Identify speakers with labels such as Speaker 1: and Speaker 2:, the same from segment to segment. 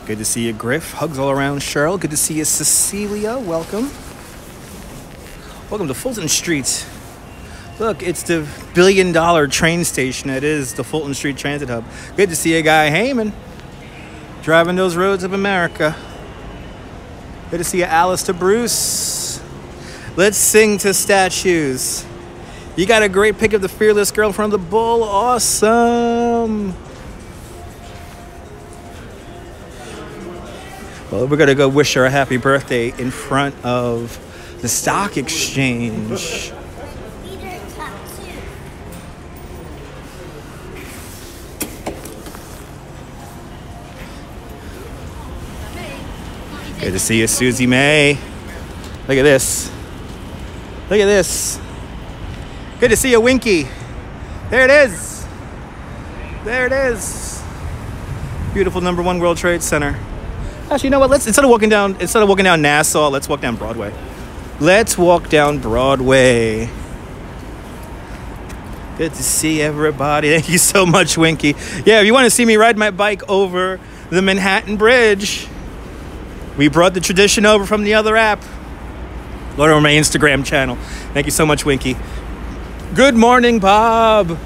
Speaker 1: Good to see you, Griff. Hugs all around, Cheryl. Good to see you, Cecilia. Welcome. Welcome to Fulton Street. Look, it's the billion-dollar train station that is the Fulton Street Transit Hub. Good to see you, Guy Heyman. Driving those roads of America. Good to see you, Alistair Bruce. Let's sing to statues. You got a great pic of the fearless girl in front of the bull. Awesome. Well, we're going to go wish her a happy birthday in front of the stock exchange. Good to see you, Susie May. Look at this. Look at this. Good to see you, Winky. There it is. There it is. Beautiful #1 World Trade Center. Actually, you know what? Instead of walking down Nassau, let's walk down Broadway. Let's walk down Broadway. Good to see everybody. Thank you so much, Winky. Yeah, if you want to see me ride my bike over the Manhattan Bridge, we brought the tradition over from the other app. Load on my Instagram channel. Thank you so much, Winky. Good morning, Bob.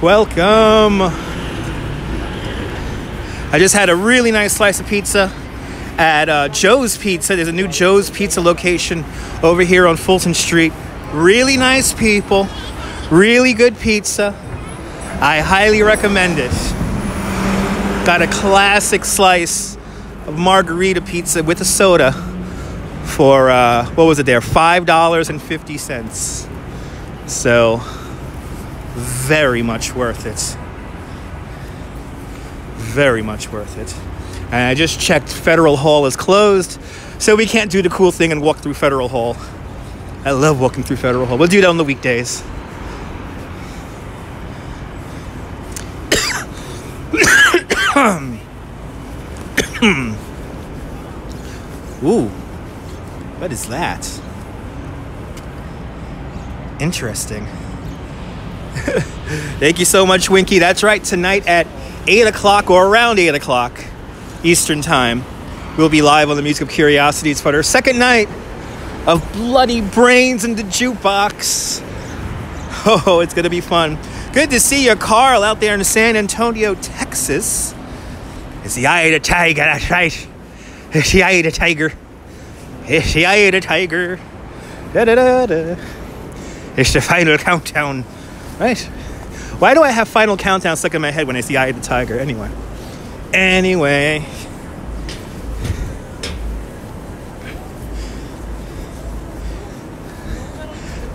Speaker 1: Welcome. I just had a really nice slice of pizza at Joe's Pizza. There's a new Joe's Pizza location over here on Fulton Street. Really nice people. Really good pizza. I highly recommend it. Got a classic slice of margarita pizza with a soda for, what was it there? $5.50. So, very much worth it. Very much worth it. And I just checked, Federal Hall is closed, so we can't do the cool thing and walk through Federal Hall. I love walking through Federal Hall. We'll do that on the weekdays. Ooh, what is that? Interesting. Thank you so much, Winky. That's right, tonight at 8 o'clock or around 8 o'clock Eastern Time, we'll be live on the Music of Curiosities for our second night of Bloody Brains in the Jukebox. Oh, it's going to be fun. Good to see you, Carl, out there in San Antonio, Texas. It's the eye of the tiger, that's right. It's the eye of the tiger. It's the eye of the tiger. Da-da-da-da. It's the final countdown, right? Why do I have Final Countdown stuck in my head when I see Eye of the Tiger? Anyway.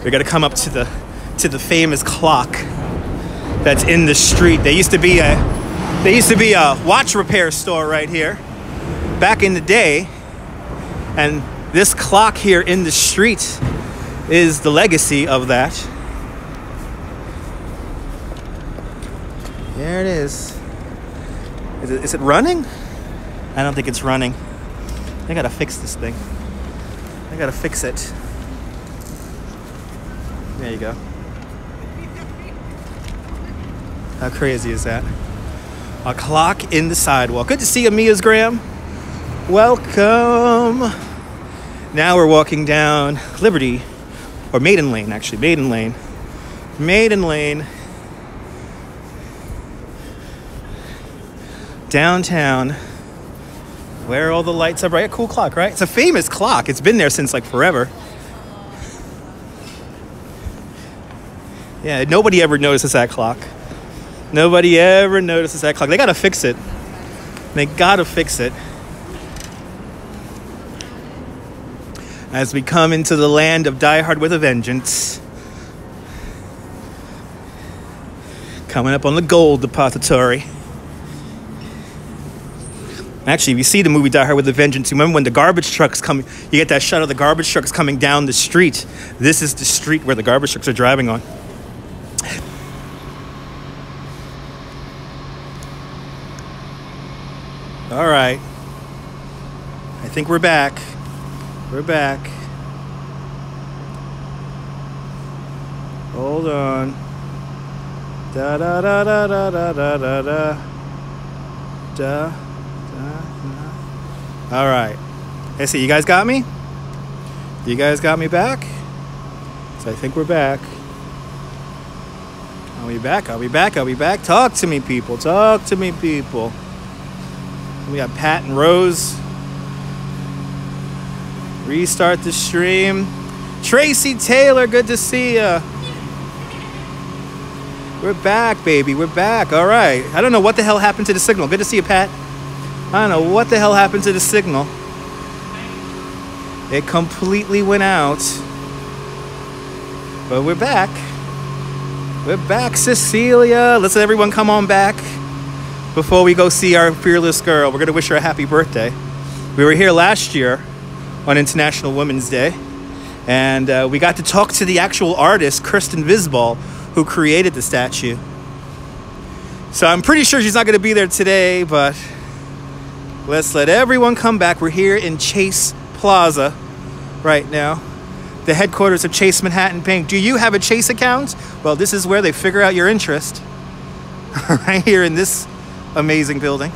Speaker 1: We're gonna come up to the famous clock that's in the street. There used to be a watch repair store right here back in the day, and this clock here in the street is the legacy of that. There it is. Is it running? I don't think it's running. I gotta fix this thing. I gotta fix it. There you go. How crazy is that? A clock in the sidewalk. Good to see you, Mia's Graham. Welcome. Now we're walking down Liberty, or Maiden Lane, actually. Maiden Lane. Downtown, where all the lights are bright. A cool clock, right? It's a famous clock. It's been there since like forever. Yeah, nobody ever notices that clock. Nobody ever notices that clock. They gotta fix it. They gotta fix it. As we come into the land of Die Hard with a Vengeance. Coming up on the gold depository. Actually, if you see the movie Die Hard with a Vengeance, you remember when the garbage trucks come, you get that shot of the garbage trucks coming down the street. This is the street where the garbage trucks are driving on. All right. I think we're back. We're back. Hold on. Da da da da da da da da da. Da, da. All right. Let's see. You guys got me? You guys got me back? So I think we're back. Are we back? Are we back? Are we back? Talk to me, people. Talk to me, people. We got Pat and Rose. Restart the stream. Tracy Taylor, good to see ya. We're back, baby. We're back. All right. I don't know what the hell happened to the signal. Good to see you, Pat. I don't know what the hell happened to the signal. It completely went out. But we're back. We're back, Cecilia. Let's let everyone come on back before we go see our fearless girl. We're going to wish her a happy birthday. We were here last year on International Women's Day, and we got to talk to the actual artist, Kirsten Visbal, who created the statue. So I'm pretty sure she's not going to be there today, but let's let everyone come back. We're here in Chase Plaza right now, the headquarters of Chase Manhattan Bank. Do you have a Chase account? Well, this is where they figure out your interest. Right here in this amazing building.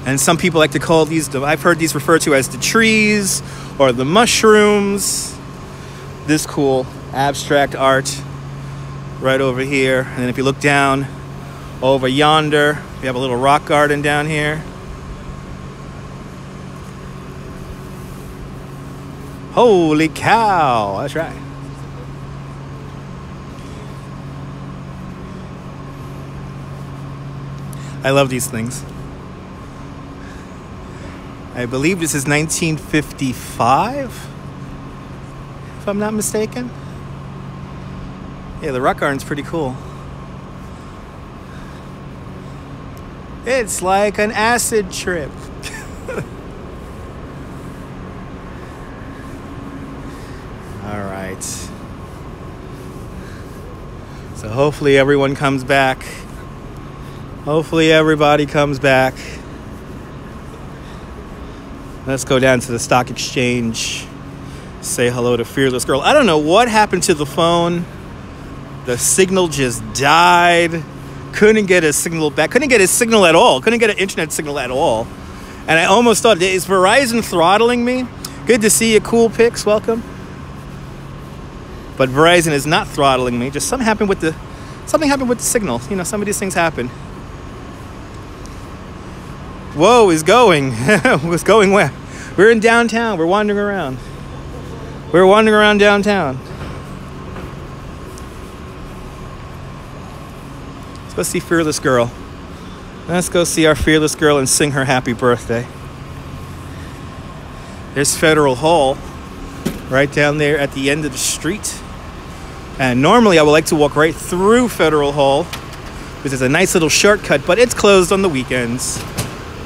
Speaker 1: And some people like to call these, I've heard these referred to as the trees or the mushrooms. This cool abstract art right over here. And then if you look down over yonder, we have a little rock garden down here. Holy cow, that's right. I love these things. I believe this is 1955, if I'm not mistaken. Yeah, the rock garden's pretty cool. It's like an acid trip. All right. So hopefully everyone comes back. Hopefully everybody comes back. Let's go down to the stock exchange. Say hello to Fearless Girl. I don't know what happened to the phone. The signal just died. Couldn't get a signal back. Couldn't get a signal at all. Couldn't get an internet signal at all. And I almost thought, is Verizon throttling me? Good to see you, Cool Pics. Welcome. But Verizon is not throttling me. Just something happened with the signal. You know, some of these things happen. Whoa, is going. Was going where? We're in downtown. We're wandering around. We're wandering around downtown. Let's go see Fearless Girl. Let's go see our Fearless Girl and sing her happy birthday. There's Federal Hall right down there at the end of the street. And normally I would like to walk right through Federal Hall because it's a nice little shortcut, but it's closed on the weekends.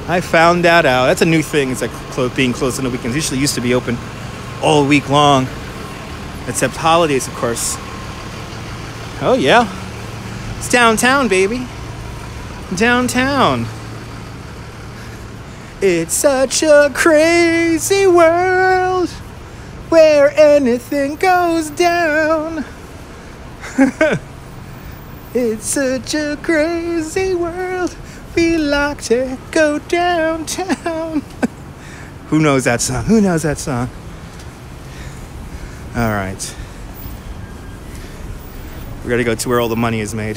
Speaker 1: I found that out. That's a new thing. It's like being closed on the weekends. Usually used to be open all week long, except holidays, of course. Oh, yeah. It's downtown, baby. Downtown. It's such a crazy world where anything goes down. It's such a crazy world. We like to go downtown. Who knows that song? Who knows that song? All right. We gotta go to where all the money is made.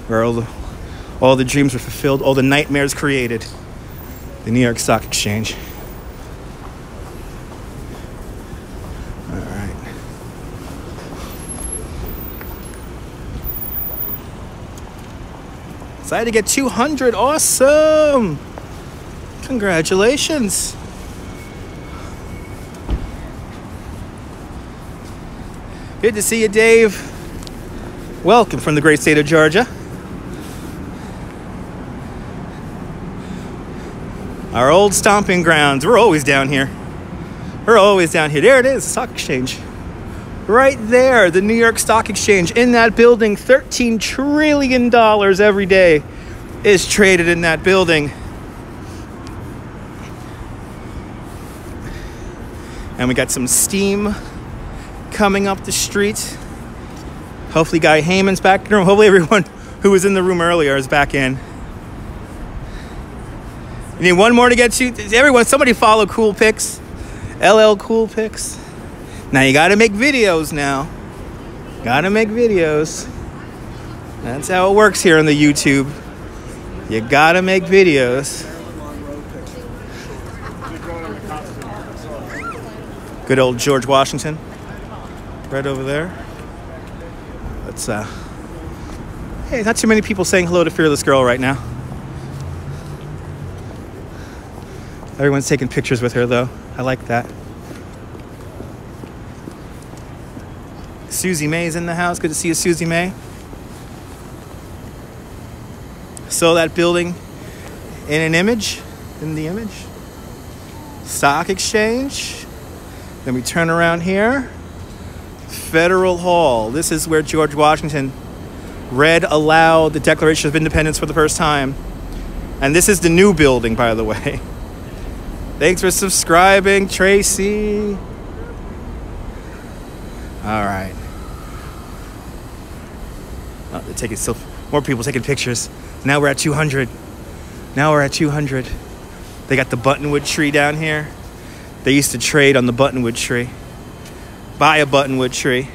Speaker 1: Where all the dreams are fulfilled, all the nightmares created. The New York Stock Exchange. All right. Decided to get 200. Awesome. Congratulations. Good to see you, Dave. Welcome from the great state of Georgia. Our old stomping grounds. We're always down here. We're always down here. There it is, the Stock Exchange. Right there, the New York Stock Exchange. In that building, $13 trillion every day is traded in that building. And we got some steam coming up the street. Hopefully Guy Heyman's back in the room. Hopefully everyone who was in the room earlier, is back in. You need one more to get you. Everyone, somebody follow Cool Pics. LL Cool Pics. Now you gotta make videos now. Gotta make videos. That's how it works here on the YouTube. You gotta make videos. Good old George Washington. Right over there. Let's hey, not too many people saying hello to Fearless Girl right now. Everyone's taking pictures with her though. I like that. Susie May's in the house. Good to see you, Susie May. So that building in the image. Stock Exchange. Then we turn around here. Federal Hall. This is where George Washington read aloud the Declaration of Independence for the first time. And this is the new building, by the way. Thanks for subscribing, Tracy. All right. Oh, they're taking still more people taking pictures. Now we're at 200. Now we're at 200. They got the buttonwood tree down here. They used to trade on the buttonwood tree. Buy a buttonwood tree.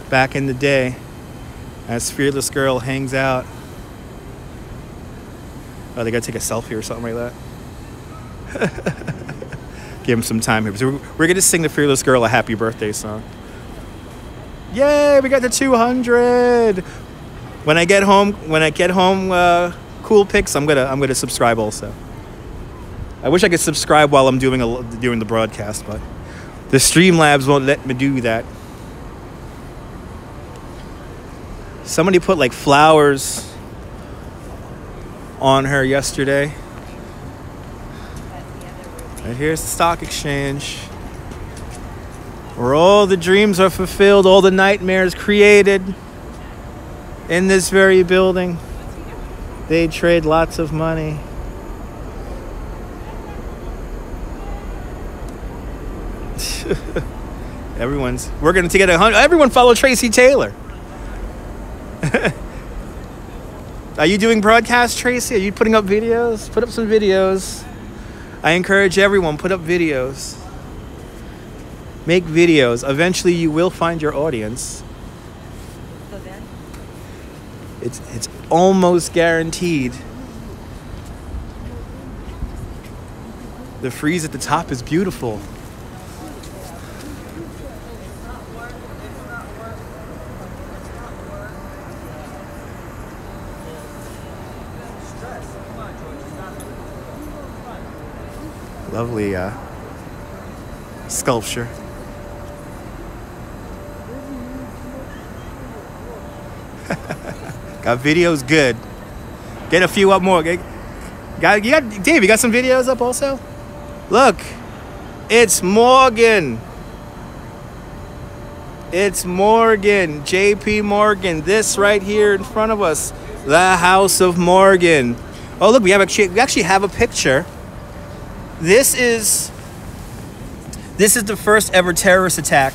Speaker 1: Back in the day, as Fearless Girl hangs out. Oh, they gotta take a selfie or something like that. Give them some time here. So we're gonna sing the Fearless Girl a happy birthday song. Yay, we got to 200. When I get home, Cool Pics, I'm gonna subscribe also. I wish I could subscribe while I'm doing the broadcast, but the Streamlabs won't let me do that. Somebody put like flowers on her yesterday. And here's the Stock Exchange, where all the dreams are fulfilled, all the nightmares created in this very building. They trade lots of money. We're going to get 100. Everyone follow Tracy Taylor. Are you doing broadcasts, Tracy? Are you putting up videos? Put up some videos. I encourage everyone, put up videos. Make videos. Eventually you will find your audience.
Speaker 2: So then?
Speaker 1: It's almost guaranteed. The frieze at the top is beautiful. Lovely sculpture. Got videos good. Get a few up more. Dave, you got some videos up also? Look, it's Morgan. It's Morgan, JP Morgan. This right here in front of us, the House of Morgan. Oh, look, we actually have a picture. This is the first ever terrorist attack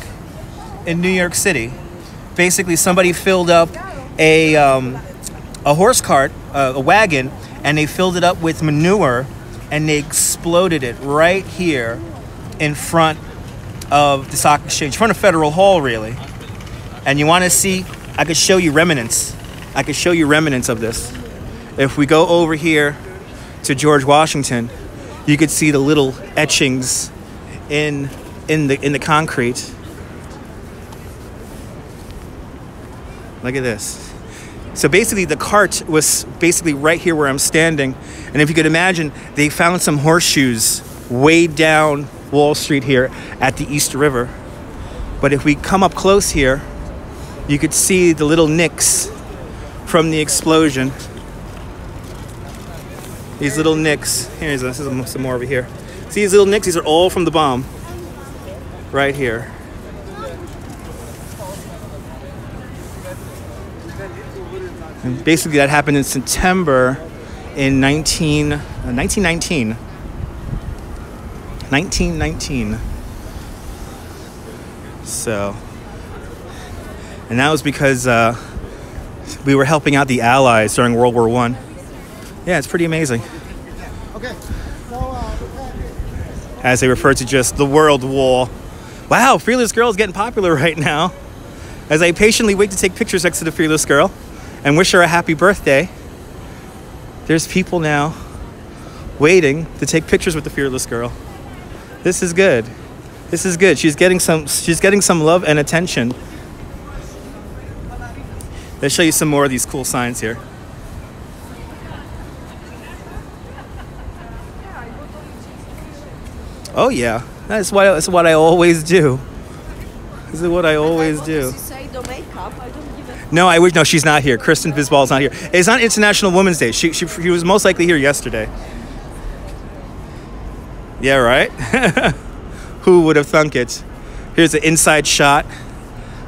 Speaker 1: in New York City. Basically, somebody filled up a horse cart, a wagon, and they filled it up with manure, and they exploded it right here in front of the Stock Exchange, in front of Federal Hall, really. And you want to see? I could show you remnants. I could show you remnants of this. If we go over here to George Washington, you could see the little etchings in the concrete. Look at this. So basically the cart was basically right here where I'm standing. And if you could imagine, they found some horseshoes way down Wall Street here at the East River. But if we come up close here, you could see the little nicks from the explosion. These little nicks. Here's some more over here. See these little nicks? These are all from the bomb. Right here. And basically that happened in September in 1919. 1919. So, and that was because We were helping out the Allies during World War I. Yeah, it's pretty amazing.
Speaker 3: Okay.
Speaker 1: As they refer to just the World War. Wow, Fearless Girl is getting popular right now. As I patiently wait to take pictures next to the Fearless Girl and wish her a happy birthday, there's people now waiting to take pictures with the Fearless Girl. This is good. This is good. She's getting some love and attention. Let's show you some more of these cool signs here. Oh yeah, that's what I always do. This is what I always do.
Speaker 2: You say the makeup. I don't give a.
Speaker 1: No, she's not here. Kristen Bisball's not here. It's not International Women's Day. She was most likely here yesterday. Yeah, right? Who would have thunk it? Here's the inside shot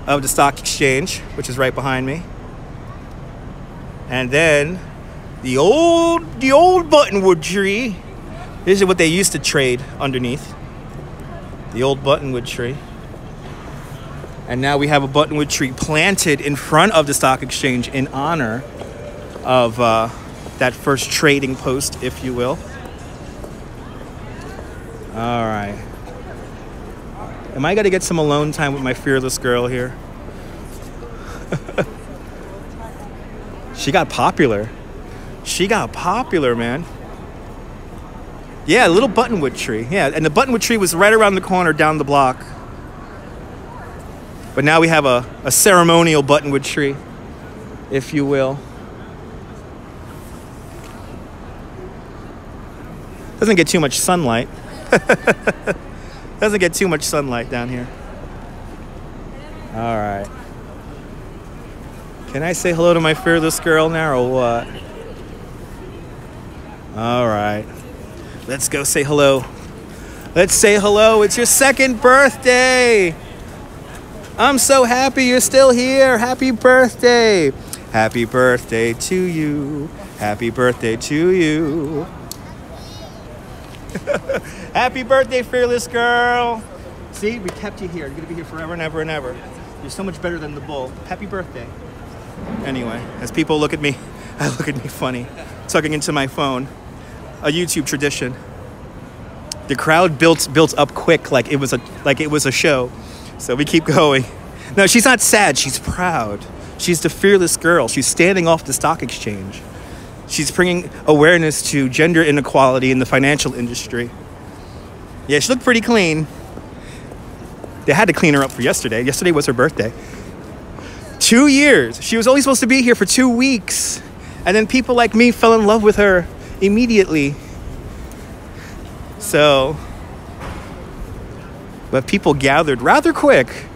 Speaker 1: of the stock exchange, which is right behind me. And then the old buttonwood tree. This is what they used to trade underneath. The old buttonwood tree. And now we have a buttonwood tree planted in front of the stock exchange in honor of that first trading post, if you will. All right. Am I going to get some alone time with my Fearless Girl here? She got popular. She got popular, man. Yeah, a little buttonwood tree. Yeah, and the buttonwood tree was right around the corner down the block. But now we have a ceremonial buttonwood tree, if you will. Doesn't get too much sunlight. Doesn't get too much sunlight down here. All right. Can I say hello to my Fearless Girl now or what? All right. Let's go say hello. Let's say hello. It's your second birthday. I'm so happy you're still here. Happy birthday. Happy birthday to you. Happy birthday to you. Happy birthday, Fearless Girl. See, we kept you here. You're going to be here forever and ever and ever. You're so much better than the bull. Happy birthday. Anyway, as people look at me funny, tugging into my phone. A YouTube tradition. The crowd built up quick like it was a show. So we keep going. No, she's not sad. She's proud. She's the Fearless Girl. She's standing off the stock exchange. She's bringing awareness to gender inequality in the financial industry. Yeah, she looked pretty clean. They had to clean her up for yesterday. Yesterday was her birthday. 2 years. She was only supposed to be here for 2 weeks. And then people like me fell in love with her immediately. So, but people gathered rather quick.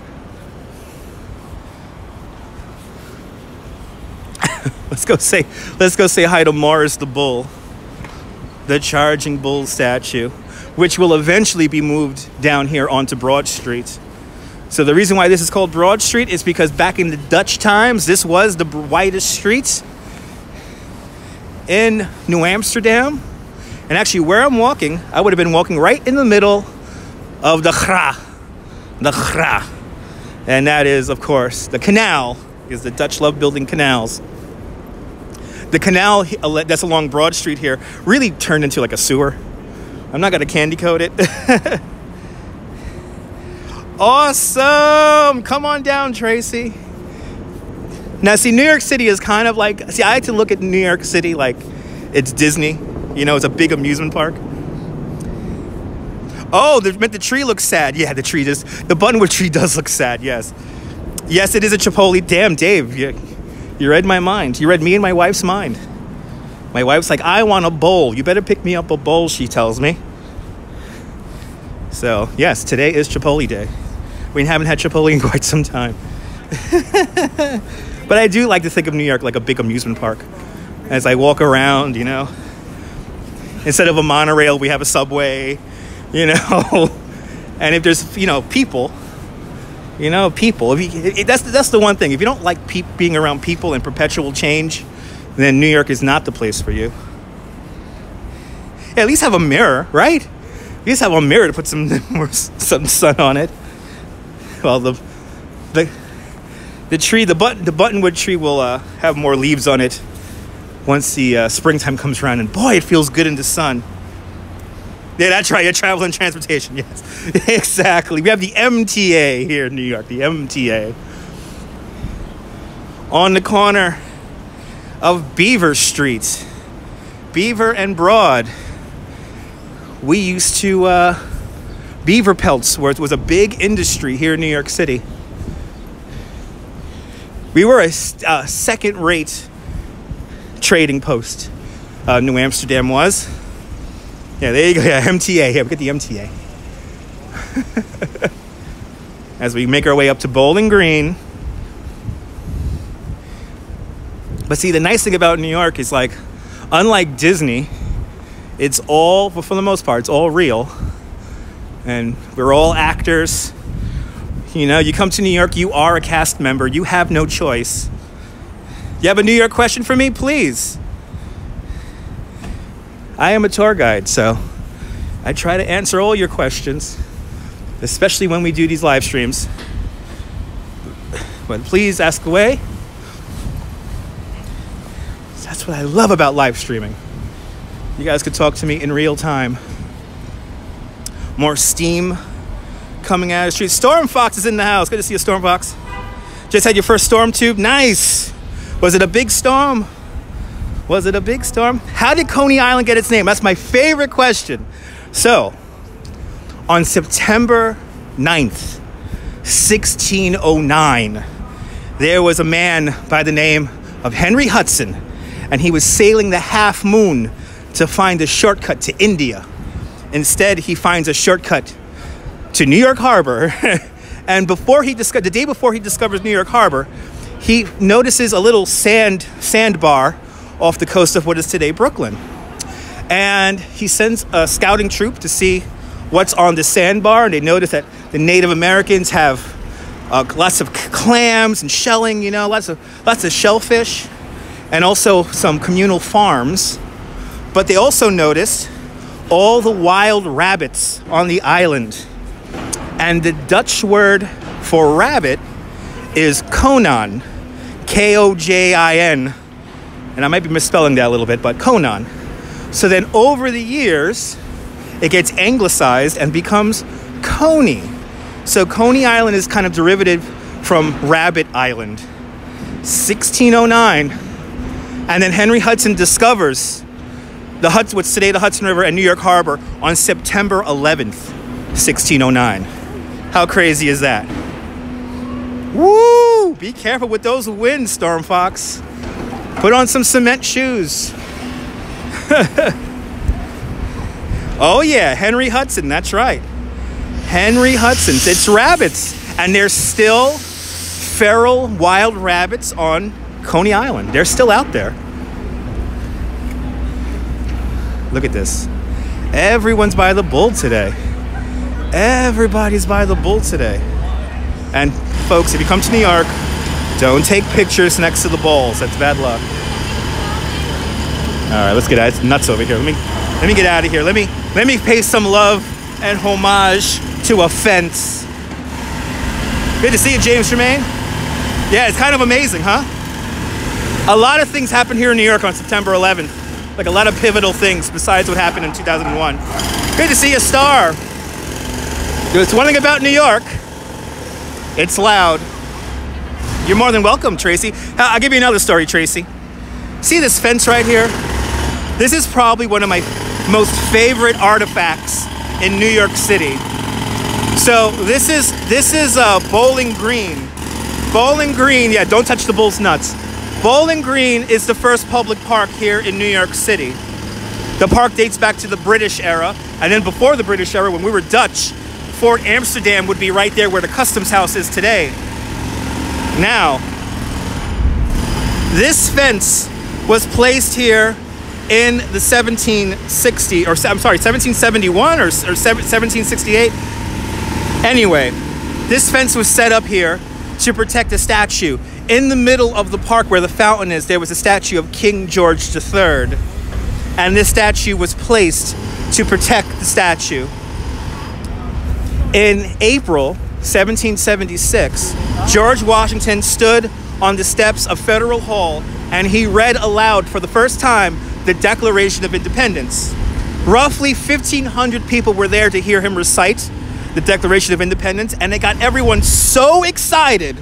Speaker 1: Let's go say hi to Morris the Bull, the charging bull statue, which will eventually be moved down here onto Broad Street. So the reason why this is called Broad Street is because back in the Dutch times, this was the widest street in New Amsterdam. And actually where I'm walking, I would have been walking right in the middle of the Gra. The Gra. And that is, of course, the canal, because the Dutch love building canals. The canal that's along Broad Street here really turned into like a sewer. I'm not going to candy coat it. Awesome! Come on down, Tracy. Now, see, New York City is kind of like... See, I like to look at New York City like it's Disney. You know, it's a big amusement park. Oh, the tree looks sad. Yeah, the tree does. The buttonwood tree does look sad, yes. Yes, it is a Chipotle. Damn, Dave, you read my mind. You read me and my wife's mind. My wife's like, I want a bowl. You better pick me up a bowl, she tells me. So, yes, today is Chipotle Day. We haven't had Chipotle in quite some time. But I do like to think of New York like a big amusement park. As I walk around, you know. Instead of a monorail, we have a subway, you know. And if there's, you know, people, that's the one thing. If you don't like being around people and perpetual change, then New York is not the place for you. Yeah, at least have a mirror, right? At least have a mirror to put some sun on it. Well, The tree, the buttonwood tree will have more leaves on it once the springtime comes around, and boy, it feels good in the sun. Yeah, that's right. Travel and transportation. Yes, exactly. We have the MTA here in New York. The MTA on the corner of Beaver Street, Beaver and Broad. We used to beaver pelts was a big industry here in New York City. We were a second-rate trading post. New Amsterdam was. Yeah, there you go. Yeah, MTA. Yeah, we get the MTA. As we make our way up to Bowling Green. But see, the nice thing about New York is, like, unlike Disney, it's all, for the most part, it's all real. And we're all actors. You know, you come to New York, you are a cast member. You have no choice. You have a New York question for me? Please. I am a tour guide, so I try to answer all your questions, especially when we do these live streams. But please ask away. That's what I love about live streaming. You guys could talk to me in real time. More steam coming out of the street. Storm Fox is in the house. Good to see you, Storm Fox. Just had your first storm tube. Nice. Was it a big storm? Was it a big storm? How did Coney Island get its name? That's my favorite question. So, on September 9th, 1609, there was a man by the name of Henry Hudson, and he was sailing the half moon to find a shortcut to India. Instead, he finds a shortcut to New York Harbor. And the day before he discovers New York Harbor, he notices a little sandbar off the coast of what is today Brooklyn. And he sends a scouting troop to see what's on the sandbar. And they notice that the Native Americans have lots of clams and shelling, you know, lots of shellfish, and also some communal farms. But they also noticed all the wild rabbits on the island. And the Dutch word for rabbit is konan, K-O-J-I-N. And I might be misspelling that a little bit, but konan. So then over the years, it gets anglicized and becomes Coney. So Coney Island is kind of derivative from Rabbit Island. 1609. And then Henry Hudson discovers what's today the Hudson River and New York Harbor on September 11th, 1609. How crazy is that? Woo! Be careful with those winds, Storm Fox. Put on some cement shoes. Oh yeah, Henry Hudson, that's right. Henry Hudson's. It's rabbits. And there's still feral wild rabbits on Coney Island. They're still out there. Look at this. Everyone's by the bull today. Everybody's by the bull today. And folks, if you come to New York, don't take pictures next to the bulls. That's bad luck. All right, let's get out. It's nuts over here. Let me get out of here. Let me pay some love and homage to a fence. Good to see you, James Tremaine. Yeah, it's kind of amazing, huh? A lot of things happen here in New York on September 11th. Like a lot of pivotal things besides what happened in 2001. Good to see you, Star. There's one thing about New York. It's loud. You're more than welcome, Tracy. I'll give you another story, Tracy. See this fence right here? This is probably one of my most favorite artifacts in New York City. So this is Bowling Green. Bowling Green, yeah, don't touch the bull's nuts. Bowling Green is the first public park here in New York City. The park dates back to the British era, and then before the British era, when we were Dutch, Fort Amsterdam would be right there where the Customs House is today. Now, this fence was placed here in the 1771 or 1768. Anyway, this fence was set up here to protect a statue. In the middle of the park where the fountain is, there was a statue of King George III. And this statue was placed to protect the statue. In April 1776, George Washington stood on the steps of Federal Hall and he read aloud for the first time the Declaration of Independence. Roughly 1,500 people were there to hear him recite the Declaration of Independence, and it got everyone so excited.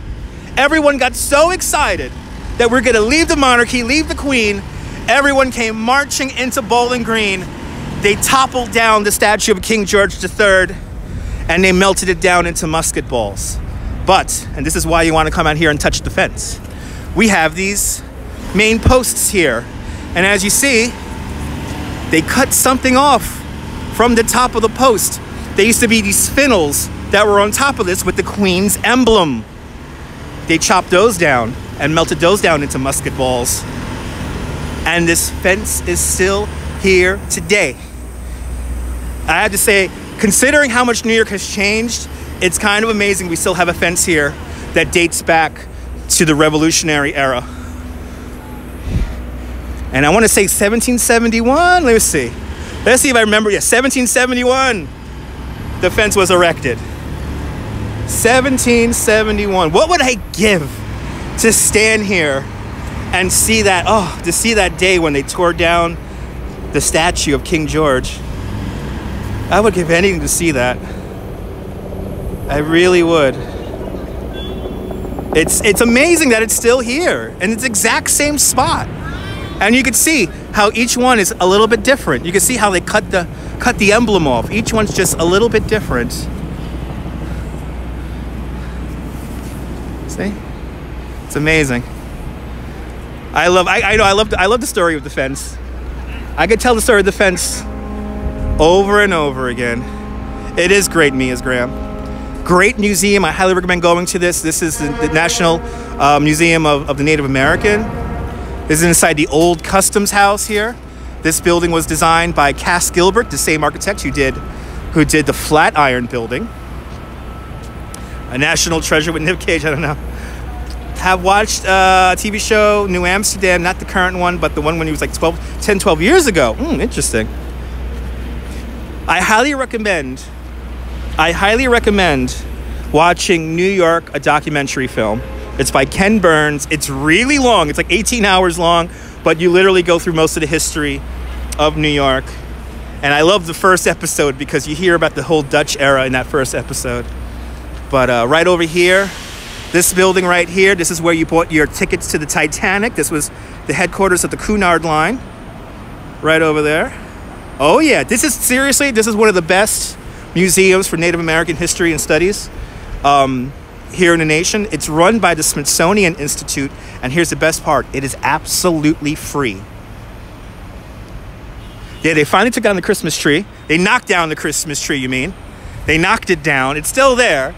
Speaker 1: Everyone got so excited that we're going to leave the monarchy, leave the Queen. Everyone came marching into Bowling Green. They toppled down the statue of King George III, and they melted it down into musket balls. But, and this is why you want to come out here and touch the fence, we have these main posts here. And as you see, they cut something off from the top of the post. There used to be these spindles that were on top of this with the Queen's emblem. They chopped those down and melted those down into musket balls. And this fence is still here today. I have to say, considering how much New York has changed, it's kind of amazing we still have a fence here that dates back to the Revolutionary era. And I want to say 1771. Let me see. Let's see if I remember. Yeah, 1771. The fence was erected. 1771. What would I give to stand here and see that? Oh, to see that day when they tore down the statue of King George. I would give anything to see that. I really would. It's amazing that it's still here, and it's the exact same spot. And you can see how each one is a little bit different. You can see how they cut the emblem off. Each one's just a little bit different. See? It's amazing. I love the story of the fence. I could tell the story of the fence over and over again. It is great, Mia's Graham. Great museum. I highly recommend going to this. This is the National Museum of the Native American. This is inside the old Customs House here. This building was designed by Cass Gilbert, the same architect who did the Flatiron Building. A national treasure with Nick Cage, I don't know. Have watched a TV show, New Amsterdam, not the current one, but the one when he was like 10, 12 years ago. Interesting. I highly recommend watching New York, a documentary film. It's by Ken Burns. It's really long. It's like 18 hours long, but you literally go through most of the history of New York. And I love the first episode because you hear about the whole Dutch era in that first episode. But right over here, this building right here, this is where you bought your tickets to the Titanic. This was the headquarters of the Cunard Line. Right over there. Oh yeah, this is one of the best museums for Native American history and studies here in the nation. It's run by the Smithsonian Institute, and here's the best part. It is absolutely free. Yeah, they finally took down the Christmas tree. They knocked down the Christmas tree, you mean. They knocked it down. It's still there.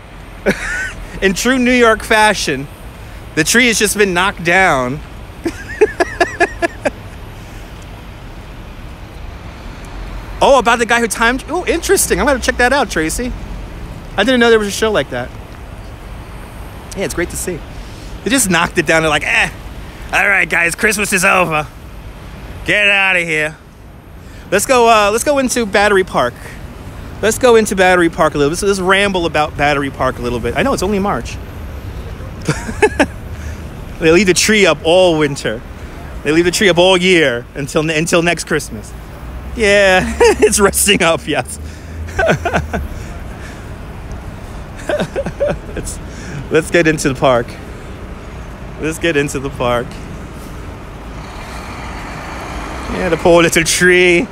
Speaker 1: In true New York fashion, the tree has just been knocked down. Oh, about the guy who timed... Oh, interesting. I'm going to check that out, Tracy. I didn't know there was a show like that. Yeah, it's great to see. They just knocked it down. They're like, all right, guys, Christmas is over. Get out of here. Let's go into Battery Park. Let's go into Battery Park a little bit. Let's ramble about Battery Park a little bit. I know it's only March. They leave the tree up all winter. They leave the tree up all year until next Christmas. Yeah, it's resting up, yes. Let's get into the park. Let's get into the park. Yeah, the poor little tree.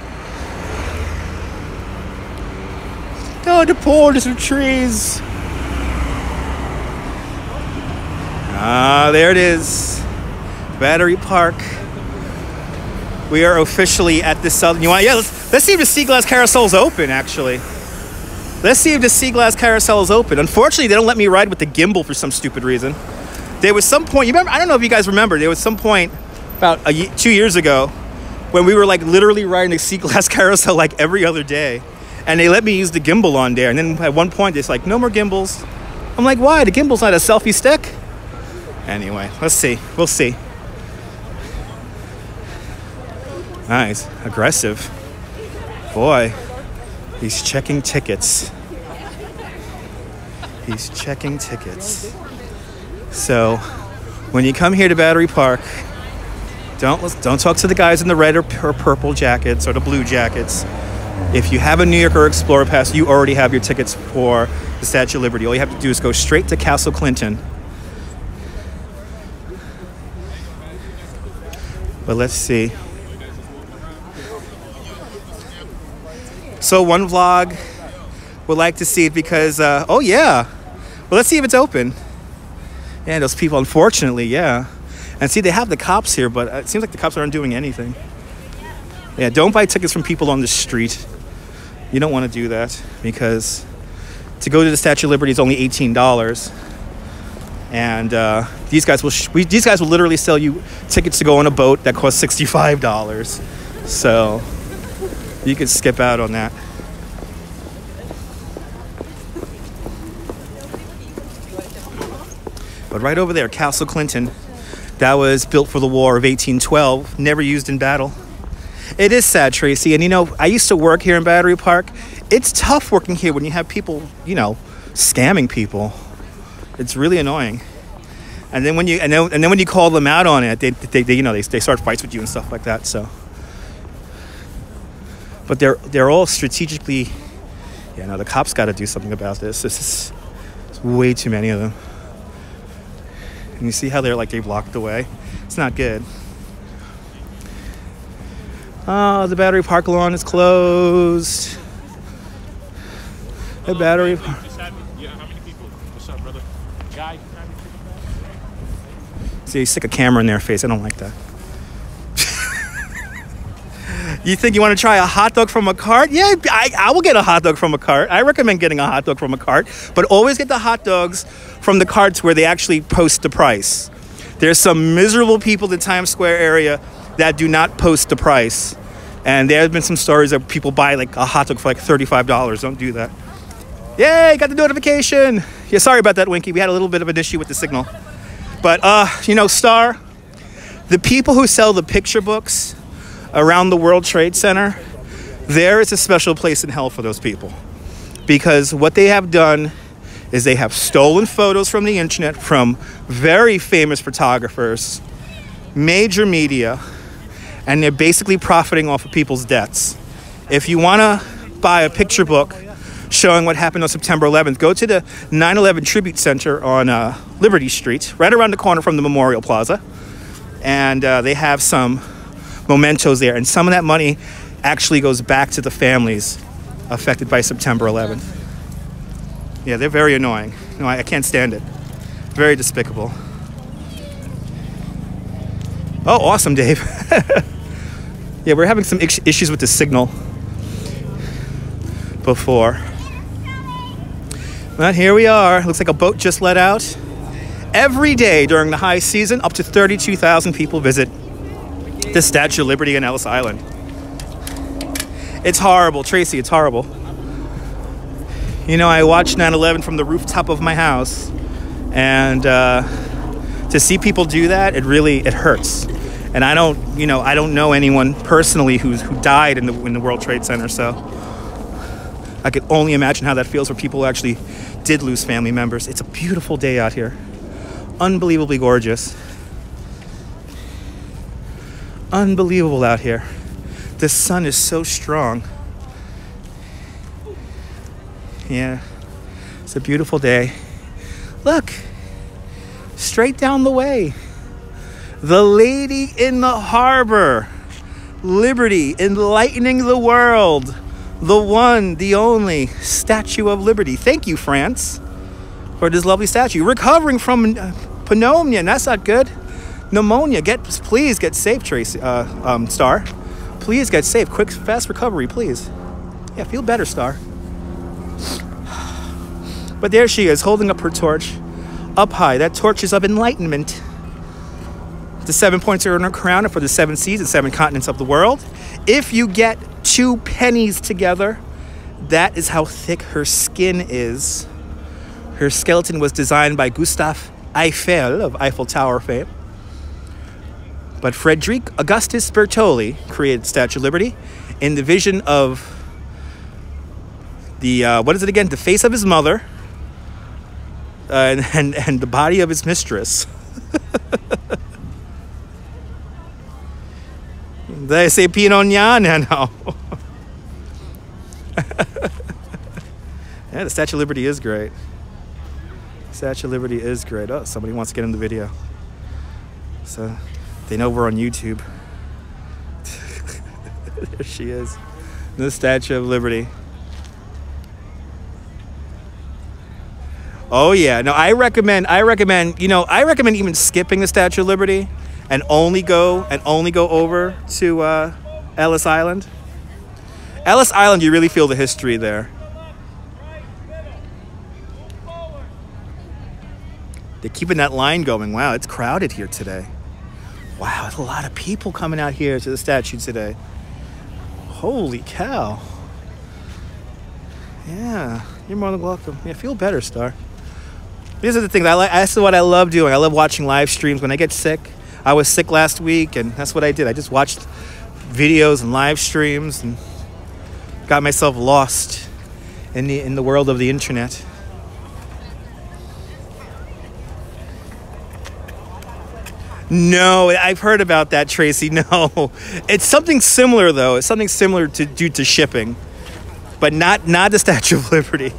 Speaker 1: Oh, the poor little trees. Ah, there it is. Battery Park. We are officially at the southern... let's see if the Sea Glass Carousel is open, actually. Let's see if the Sea Glass Carousel is open. Unfortunately, they don't let me ride with the gimbal for some stupid reason. There was some point... I don't know if you guys remember. There was some point about 2 years ago when we were like literally riding the Sea Glass Carousel like every other day. And they let me use the gimbal on there. And then at one point, it's like, no more gimbals. I'm like, why? The gimbal's not a selfie stick? Anyway, let's see. We'll see. Nice. Aggressive. Boy, he's checking tickets. He's checking tickets. So when you come here to Battery Park, don't talk to the guys in the red or purple jackets or the blue jackets. If you have a New Yorker Explorer Pass, you already have your tickets for the Statue of Liberty. All you have to do is go straight to Castle Clinton. But let's see. So one vlog would like to see it because, oh yeah. Well, let's see if it's open. Yeah, those people, unfortunately, yeah. And see, they have the cops here, but it seems like the cops aren't doing anything. Yeah, don't buy tickets from people on the street. You don't want to do that because to go to the Statue of Liberty is only $18. And these guys will literally sell you tickets to go on a boat that costs $65. So you could skip out on that. But right over there, Castle Clinton, that was built for the War of 1812, never used in battle. It is sad, Tracy. And you know, I used to work here in Battery Park. It's tough working here when you have people, you know, scamming people. It's really annoying. And then when you call them out on it, they start fights with you and stuff like that. So, but they're all strategically. Yeah, no, the cops got to do something about this. It's way too many of them. And you see how they blocked the way. It's not good. Oh, the Battery Park lawn is closed. The Battery Park.
Speaker 3: How many people? What's up, brother? Guy.
Speaker 1: See, you stick a camera in their face. I don't like that. You think you want to try a hot dog from a cart? Yeah, I will get a hot dog from a cart. I recommend getting a hot dog from a cart. But always get the hot dogs from the carts where they actually post the price. There's some miserable people in the Times Square area that do not post the price. And there have been some stories that people buy like a hot dog for like $35. Don't do that. Yay, got the notification. Yeah, sorry about that, Winky. We had a little bit of an issue with the signal. But, you know, Star, the people who sell the picture books around the World Trade Center, there is a special place in hell for those people. Because what they have done is they have stolen photos from the internet from very famous photographers, major media, and they're basically profiting off of people's debts. If you want to buy a picture book showing what happened on September 11th, go to the 9/11 Tribute Center on Liberty Street, right around the corner from the Memorial Plaza. And they have some mementos there. And some of that money actually goes back to the families affected by September 11th. Yeah, they're very annoying. No, I can't stand it. Very despicable. Oh, awesome, Dave. Yeah, we're having some issues with the signal before. But here we are. Looks like a boat just let out. Every day during the high season, up to 32,000 people visit the Statue of Liberty on Ellis Island. It's horrible, Tracy, it's horrible. You know, I watched 9/11 from the rooftop of my house, and to see people do that, it hurts. And I don't know anyone personally who died in the World Trade Center, so I could only imagine how that feels for people who actually did lose family members. It's a beautiful day out here. Unbelievably gorgeous. Unbelievable out here. The sun is so strong. Yeah, it's a beautiful day. Look, straight down the way. The Lady in the Harbor. Liberty, enlightening the world. The one, the only Statue of Liberty. Thank you, France, for this lovely statue. Recovering from pneumonia, and that's not good. Pneumonia, please get safe, Tracy, Star. Please get safe. Quick, fast recovery, please. Yeah, feel better, Star. But there she is, holding up her torch, up high. That torch is of enlightenment. The 7 points are in her crown are for the 7 seas and 7 continents of the world. If you get 2 pennies together, that is how thick her skin is. Her skeleton was designed by Gustave Eiffel of Eiffel Tower fame. But Frederic Augustus Bertolli created Statue of Liberty in the vision of the, what is it again? The face of his mother and the body of his mistress. They say Pinot Noir. Yeah, the Statue of Liberty is great. Statue of Liberty is great. Oh, somebody wants to get in the video. So they know we're on YouTube. There she is. The Statue of Liberty. Oh yeah. No, I recommend even skipping the Statue of Liberty and only go over to Ellis Island. Ellis Island, you really feel the history there. They're keeping that line going. Wow, it's crowded here today. Wow, there's a lot of people coming out here to the statue today. Holy cow. Yeah, you're more than welcome. Yeah, feel better, Star. These are the things that's what I love doing. I love watching live streams when I get sick. I was sick last week, and that's what I did. I just watched videos and live streams and got myself lost in the world of the internet. No, I've heard about that, Tracy. No, it's something similar though. It's something similar due to shipping, but not the Statue of Liberty.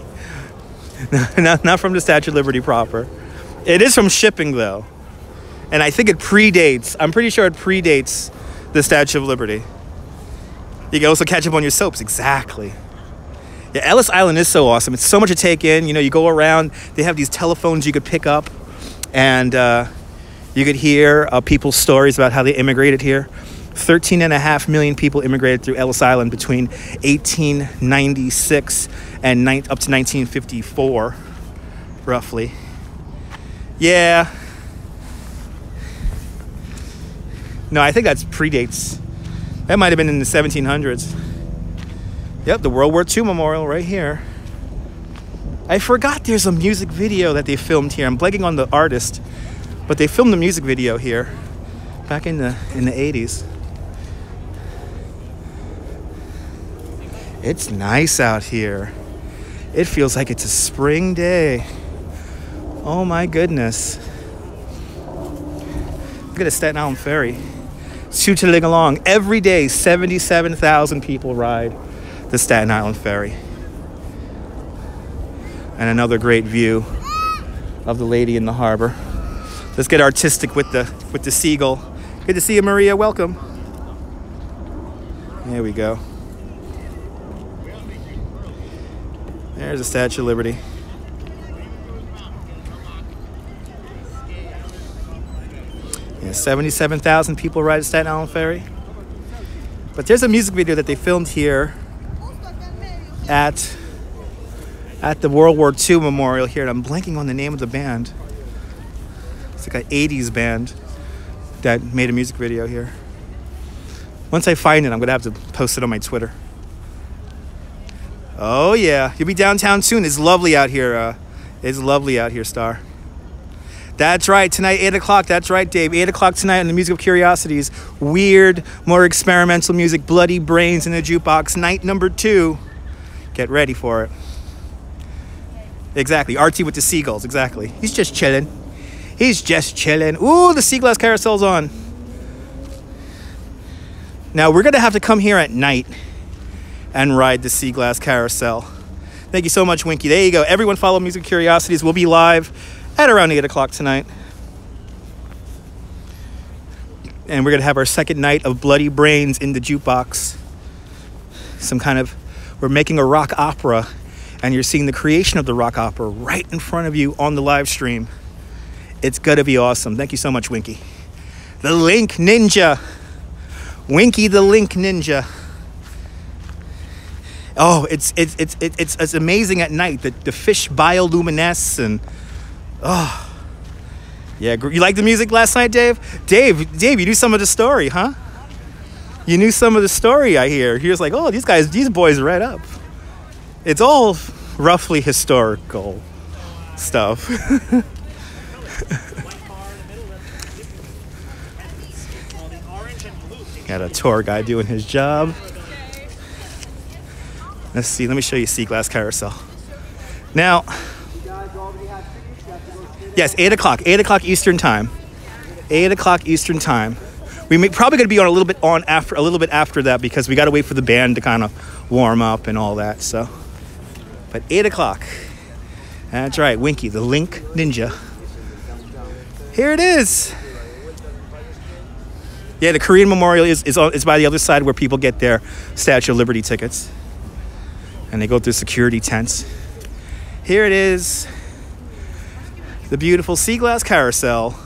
Speaker 1: not from the Statue of Liberty proper. It is from shipping though, and I think it predates. I'm pretty sure it predates the Statue of Liberty. You can also catch up on your soaps. Exactly. Yeah, Ellis Island is so awesome. It's so much to take in. You know, you go around. They have these telephones you could pick up, and you could hear people's stories about how they immigrated here. 13.5 million people immigrated through Ellis Island between 1896 and up to 1954, roughly. Yeah. No, I think that predates. That might have been in the 1700s. Yep, the World War II Memorial right here. I forgot there's a music video that they filmed here. I'm blanking on the artist. But they filmed the music video here back in the 80s. It's nice out here. It feels like it's a spring day. Oh my goodness. Look at the Staten Island Ferry. Tootling along. Every day, 77,000 people ride the Staten Island Ferry. And another great view of the lady in the harbor. Let's get artistic with the seagull. Good to see you, Maria. Welcome. There we go. There's the Statue of Liberty. Yeah, 77,000 people ride the Staten Island Ferry. But there's a music video that they filmed here at the World War II Memorial here, and I'm blanking on the name of the band. It's like an 80s band that made a music video here. Once I find it, I'm gonna have to post it on my Twitter. Oh yeah, you'll be downtown soon. It's lovely out here. It's lovely out here, Star. That's right, tonight, 8 o'clock. That's right, Dave. 8 o'clock tonight on the Music of Curiosities. Weird, more experimental music, Bloody Brains in the Jukebox. Night number 2. Get ready for it. Exactly, RT with the seagulls, exactly. He's just chilling. He's just chilling. Ooh, the Sea Glass Carousel's on. Now, we're going to have to come here at night and ride the Sea Glass Carousel. Thank you so much, Winky. There you go. Everyone follow Music Curiosities. We'll be live at around 8 o'clock tonight. And we're going to have our second night of Bloody Brains in the Jukebox. We're making a rock opera, and you're seeing the creation of the rock opera right in front of you on the live stream. It's gonna be awesome. Thank you so much, Winky. The Link Ninja. Winky the Link Ninja. Oh, it's amazing at night. The fish bioluminesce and oh yeah. You like the music last night, Dave? Dave, you knew some of the story, huh? You knew some of the story, I hear. He was like, oh, these boys read up. It's all roughly historical stuff. Got a tour guide doing his job. Let's see, let me show you Sea Glass Carousel. Now, Yes, 8 o'clock. 8 o'clock Eastern time. 8 o'clock Eastern time. Probably going to be on a little bit after that because we got to wait for the band to kind of warm up and all that. So, but 8 o'clock. That's right, Winky, the Link Ninja. Here it is. Yeah, the Korean Memorial is by the other side where people get their Statue of Liberty tickets. And they go through security tents. Here it is. The beautiful sea glass carousel.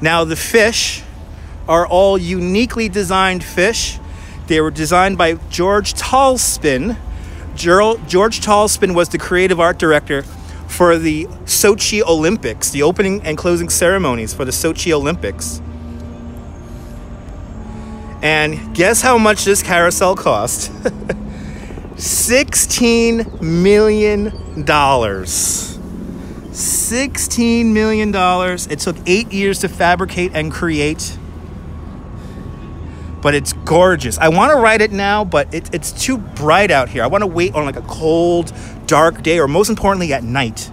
Speaker 1: Now the fish are all uniquely designed fish. They were designed by George Talspin. George Talspin was the creative art director for the Sochi Olympics, the opening and closing ceremonies for the Sochi Olympics. And guess how much this carousel cost? $16 million. $16 million. It took 8 years to fabricate and create. But it's gorgeous. I want to ride it now, but it's too bright out here. I want to wait on like a cold, dark day, or most importantly, at night.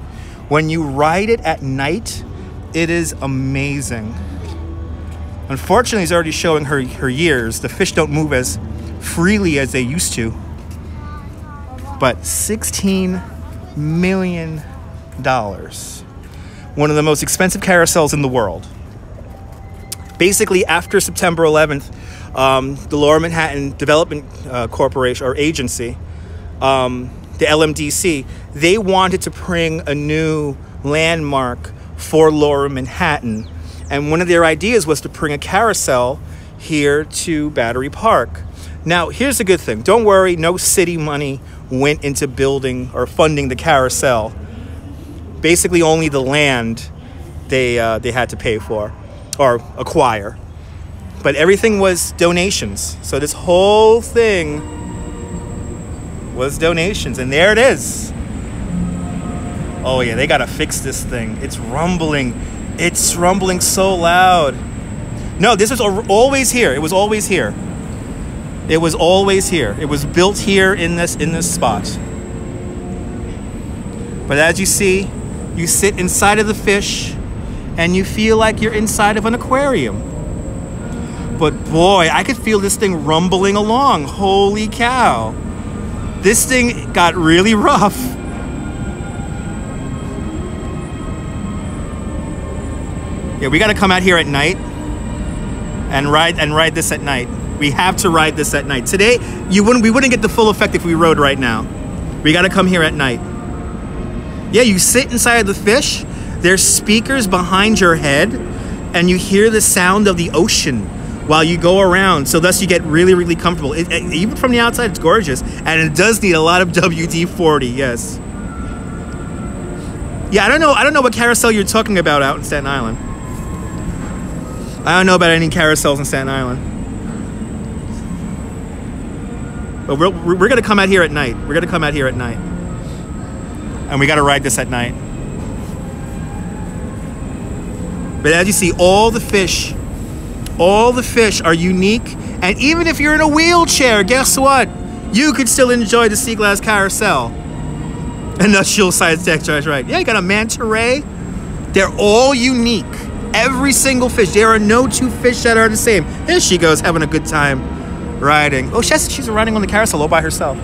Speaker 1: When you ride it at night, it is amazing. Unfortunately, it's already showing her years. The fish don't move as freely as they used to. But $16 million. One of the most expensive carousels in the world. Basically, after September 11th, the Lower Manhattan Development Corporation or Agency, the LMDC, they wanted to bring a new landmark for Lower Manhattan. And one of their ideas was to bring a carousel here to Battery Park. Now, here's the good thing. Don't worry, no city money went into building or funding the carousel. Basically, only the land they had to pay for or acquire. But everything was donations. So this whole thing was donations. And there it is. Oh, yeah, they got to fix this thing. It's rumbling. It's rumbling so loud. No, this was always here. It was always here. It was always here. It was built here in this spot. But as you see, you sit inside of the fish and you feel like you're inside of an aquarium. But boy, I could feel this thing rumbling along. Holy cow. This thing got really rough. Yeah, we got to come out here at night and ride this at night. We have to ride this at night. Today, we wouldn't get the full effect if we rode right now. We got to come here at night. Yeah, you sit inside the fish. There's speakers behind your head, and you hear the sound of the ocean while you go around. So thus you get really, really comfortable. Even from the outside, it's gorgeous. And it does need a lot of WD-40, yes. Yeah, I don't know what carousel you're talking about out in Staten Island. I don't know about any carousels in Staten Island. But we're going to come out here at night. We're going to come out here at night. And we got to ride this at night. But as you see, all the fish are unique. And even if you're in a wheelchair, guess what? You could still enjoy the Sea Glass Carousel. And the Shield Side Deck, right? Yeah, you got a manta ray. They're all unique. Every single fish. There are no two fish that are the same. There she goes, having a good time riding. Oh, she's riding on the carousel all by herself.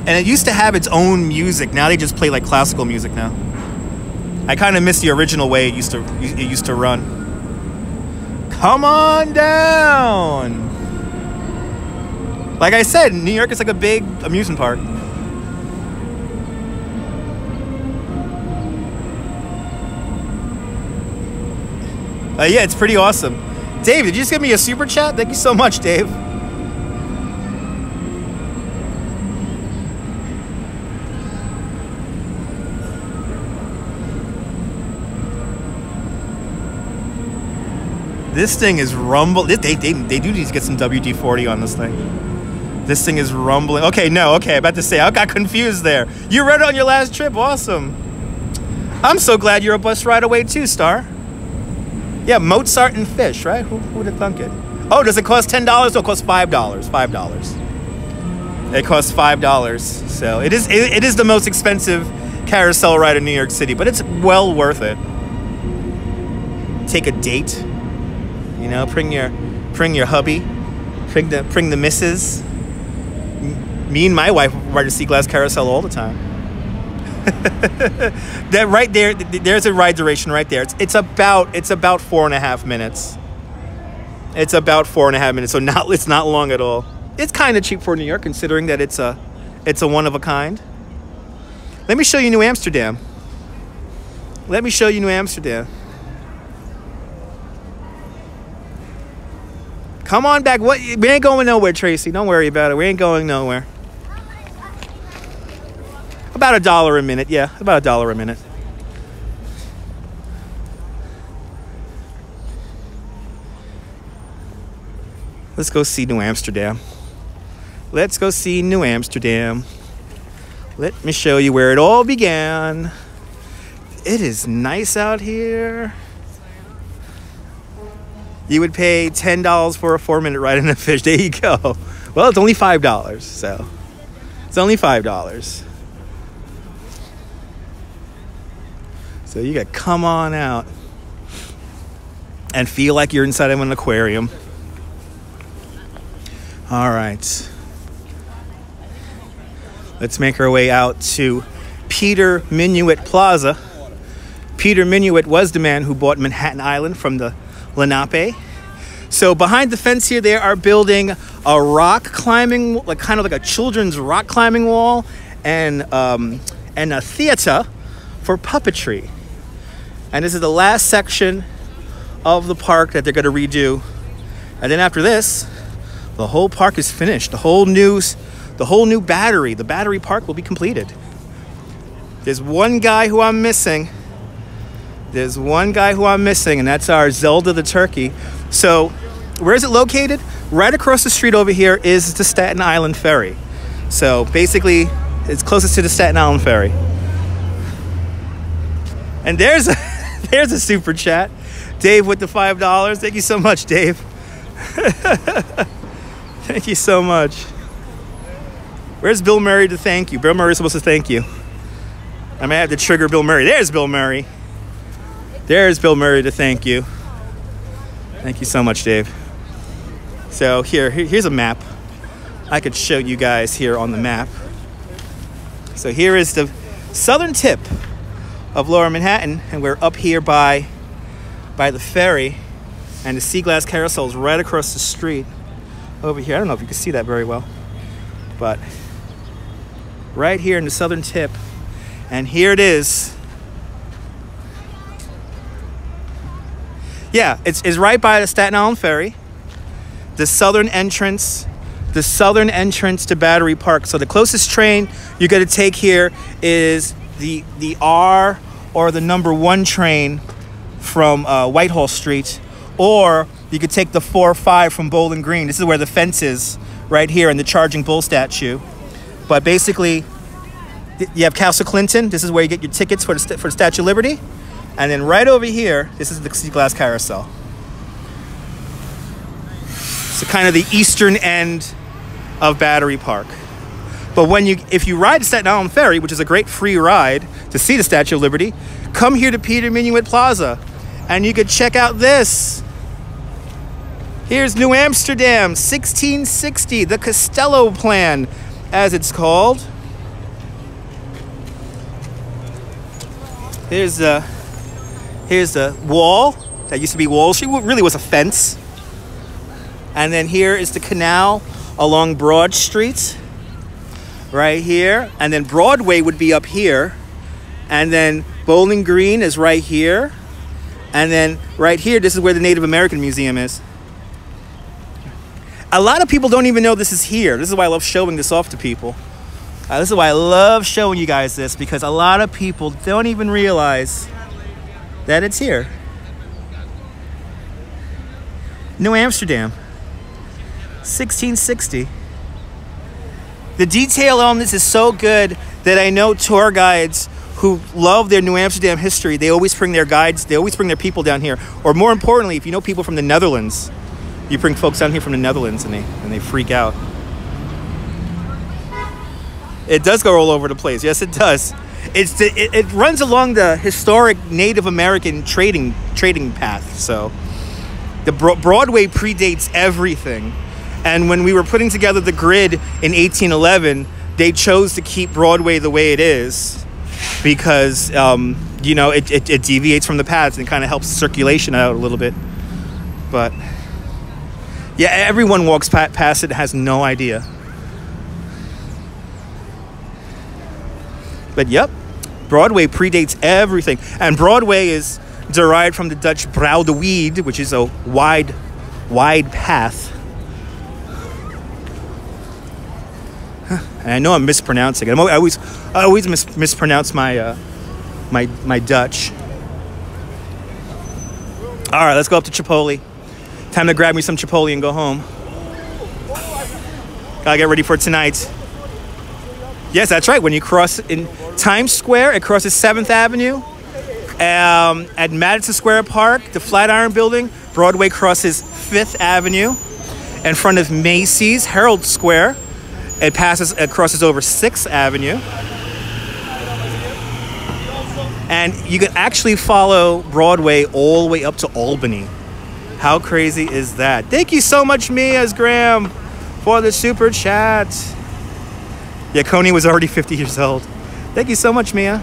Speaker 1: And it used to have its own music. Now they just play like classical music now. I kind of miss the original way it used to run. Come on down. Like I said, New York is like a big amusement park. Yeah, it's pretty awesome. Dave, did you just give me a super chat? Thank you so much, Dave. This thing is rumbling. They do need to get some WD-40 on this thing. This thing is rumbling. Okay, about to say, I got confused there. You read it on your last trip. Awesome. I'm so glad you're a bus ride away too, Star. Yeah, Mozart and fish, right? Who would have thunk it? Oh, does it cost $10? No, it costs $5. $5. It costs $5. So it is the most expensive carousel ride in New York City, but it's well worth it. Take a date, you know, bring your hubby, bring the missus. Me and my wife ride the Sea Glass Carousel all the time. That right there, there's a ride duration right there. It's about 4.5 minutes. It's about 4.5 minutes, so it's not long at all. It's kind of cheap for New York, considering that it's a one of a kind. Let me show you New Amsterdam. Let me show you New Amsterdam. Come on back. What? We ain't going nowhere, Tracy. Don't worry about it. We ain't going nowhere. About $1 a minute. Yeah, about $1 a minute. Let's go see New Amsterdam. Let's go see New Amsterdam. Let me show you where it all began. It is nice out here. You would pay $10 for a 4-minute ride in a fish. There you go. Well, it's only $5, so it's only $5. So you got to come on out and feel like you're inside of an aquarium. All right. Let's make our way out to Peter Minuit Plaza. Peter Minuit was the man who bought Manhattan Island from the Lenape. So behind the fence here, they are building a rock climbing, like kind of like a children's rock climbing wall, and a theater for puppetry. And this is the last section of the park that they're going to redo. And then after this, the whole park is finished. The whole new Battery, the Battery Park, will be completed. There's one guy who I'm missing. And that's our Zelda the turkey. So, where is it located? Right across the street over here is the Staten Island Ferry. So, basically, it's closest to the Staten Island Ferry. And there's a super chat. Dave with the $5. Thank you so much, Dave. Thank you so much. Where's Bill Murray to thank you? Bill Murray's supposed to thank you. I may have to trigger Bill Murray. There's Bill Murray. There's Bill Murray to thank you. Thank you so much, Dave. So here's a map. I could show you guys here on the map. So here is the southern tip of Lower Manhattan, and we're up here by the ferry, and the Sea Glass Carousel is right across the street over here. I don't know if you can see that very well, but right here in the southern tip, and here it is. Yeah, it's right by the Staten Island Ferry, the southern entrance to Battery Park. So the closest train you're going to take here is the R or the number 1 train from Whitehall Street, or you could take the 405 from Bowling Green. This is where the fence is, right here, in the Charging Bull statue. But basically, you have Castle Clinton. This is where you get your tickets for the Statue of Liberty. And then right over here, this is the Sea Glass Carousel. So kind of the eastern end of Battery Park. But if you ride the Staten Island Ferry, which is a great free ride to see the Statue of Liberty, come here to Peter Minuit Plaza, and you could check out this. Here's New Amsterdam, 1660, the Costello Plan, as it's called. Here's the wall that used to be Wall Street. It really was a fence. And then here is the canal along Broad Street, right here. And then Broadway would be up here. And then Bowling Green is right here. And then right here, this is where the Native American Museum is. A lot of people don't even know this is here. This is why I love showing this off to people. This is why I love showing you guys this, because a lot of people don't even realize that it's here. New Amsterdam, 1660. The detail on this is so good that I know tour guides who love their New Amsterdam history. They always bring their guides, they always bring their people down here. Or more importantly, if you know people from the Netherlands, You bring folks down here from the Netherlands and they freak out. It does go all over the place. Yes, it does. It runs along the historic Native American trading path. So the Broadway predates everything. And when we were putting together the grid in 1811, they chose to keep Broadway the way it is because you know, it deviates from the paths and kind of helps circulation out a little bit. But yeah, everyone walks past it, has no idea. But yep, Broadway predates everything. And Broadway is derived from the Dutch Braudeweide, which is a wide path. And I know I'm mispronouncing it. I always mispronounce my my Dutch. All right, let's go up to Chipotle. Time to grab me some Chipotle and go home. Gotta get ready for tonight. Yes, that's right. When you cross in Times Square, it crosses 7th Avenue. At Madison Square Park, the Flatiron Building, Broadway crosses 5th Avenue. In front of Macy's, Herald Square, it crosses over 6th Avenue. And you can actually follow Broadway all the way up to Albany. How crazy is that? Thank you so much, Mia's Graham, for the super chat. Yeah, Coney was already 50 years old. Thank you so much, Mia.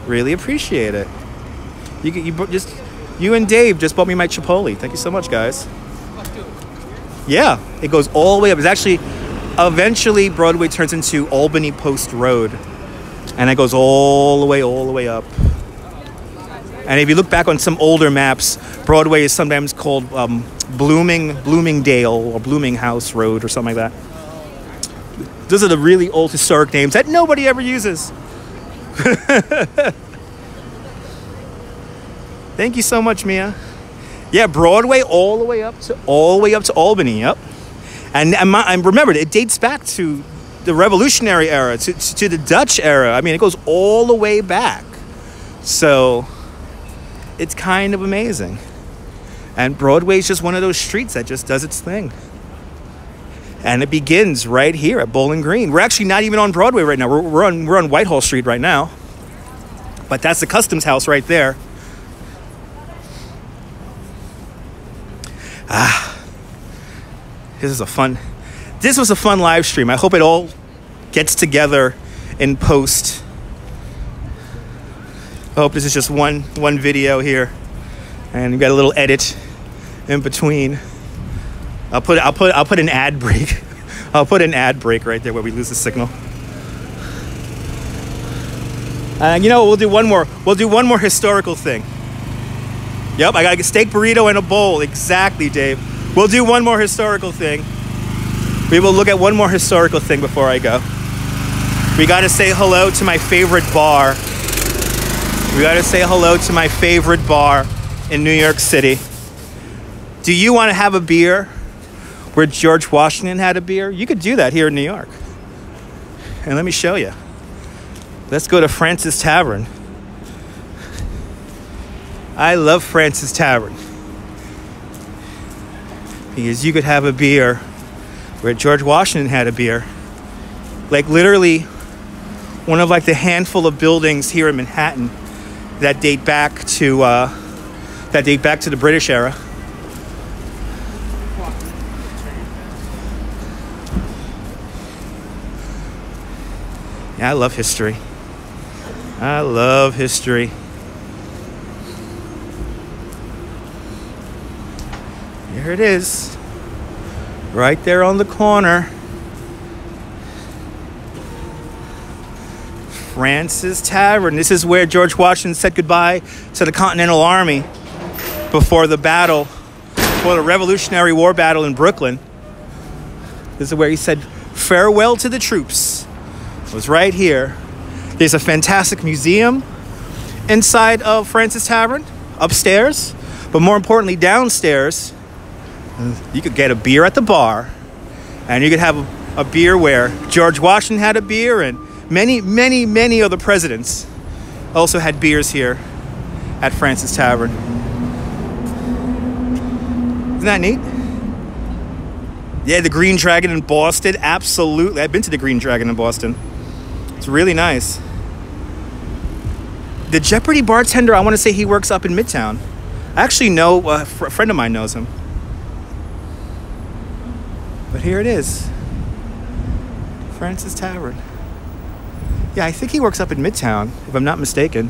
Speaker 1: Really appreciate it. You and Dave just bought me my Chipotle. Thank you so much, guys. Yeah, it goes all the way up. It's actually, eventually Broadway turns into Albany Post Road. And it goes all the way up. And if you look back on some older maps, Broadway is sometimes called Bloomingdale or Bloominghouse Road or something like that. Those are the really old historic names that nobody ever uses. Thank you so much, Mia. Yeah, Broadway all the way up to Albany. Yep. And remember, it dates back to the Revolutionary era, to the Dutch era. I mean, it goes all the way back. So it's kind of amazing. And Broadway is just one of those streets that just does its thing. And it begins right here at Bowling Green. We're actually not even on Broadway right now. We're on Whitehall Street right now. But that's the Customs House right there. This was a fun live stream. I hope it all gets together in post. I hope this is just one video here, and you got a little edit in between. I'll put an ad break. I'll put an ad break right there where we lose the signal. And you know, we'll do one more historical thing. Yep, I got a steak burrito and a bowl. Exactly, Dave. We'll do one more historical thing. We will look at one more historical thing before I go. We got to say hello to my favorite bar. We got to say hello to my favorite bar in New York City. Do you want to have a beer where George Washington had a beer? You could do that here in New York. And let me show you. Let's go to Francis Tavern. I love Francis Tavern because you could have a beer where George Washington had a beer. Like literally one of like the handful of buildings here in Manhattan that date back to the British era. Yeah, I love history. I love history. There it is. Right there on the corner. Francis Tavern. This is where George Washington said goodbye to the Continental Army before the Revolutionary War battle in Brooklyn. This is where he said farewell to the troops. It was right here. There's a fantastic museum inside of Francis Tavern, upstairs. But more importantly, downstairs, you could get a beer at the bar. And you could have a beer where George Washington had a beer, and many, many, many other presidents also had beers here at Francis Tavern. Isn't that neat? Yeah, the Green Dragon in Boston. Absolutely. I've been to the Green Dragon in Boston. It's really nice. The Jeopardy bartender, I want to say he works up in Midtown. I actually know, a friend of mine knows him. But here it is. Francis Tavern. Yeah, I think he works up in Midtown, if I'm not mistaken.